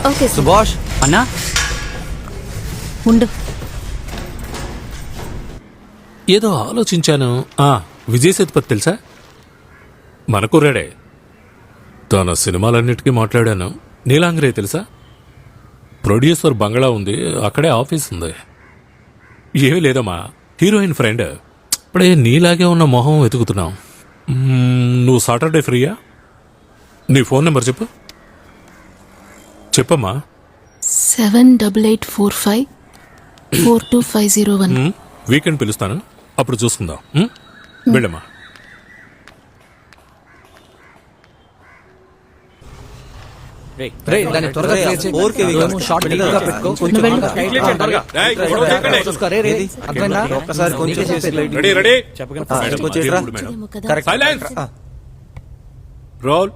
Okay sir. Subhash అన్నా ఉండు. ఏదో ఆలోచించాను. విజయ్ సేతుపతి తెలుసా? మన కుర్రాడే. తన సినిమాలన్నిటికీ మాట్లాడాను. నీలాంగ్రే తెలుసా? ప్రొడ్యూసర్ బంగ్లా ఉంది, అక్కడే ఆఫీస్ ఉంది. ఏమీ లేదమ్మా, హీరోయిన్ ఫ్రెండ్. ఇప్పుడే నీలాగే ఉన్న మొహం వెతుకుతున్నాం. నువ్వు సాటర్డే ఫ్రీయా? నీ ఫోన్ నెంబర్ చెప్పమ్మా. 7845425001. వీకెండ్ పిలుస్తాను, అప్పుడు చూసుకుందాం. వెళ్ళమ్మా. దాన్ని త్వరగా clear చేయి. షార్ట్ గా పెట్టుకో. కొంచెం చూసుకో. రే, అర్థమైందా? ఒక్కసారి కొంచెం రెడీ కదా. రోల్.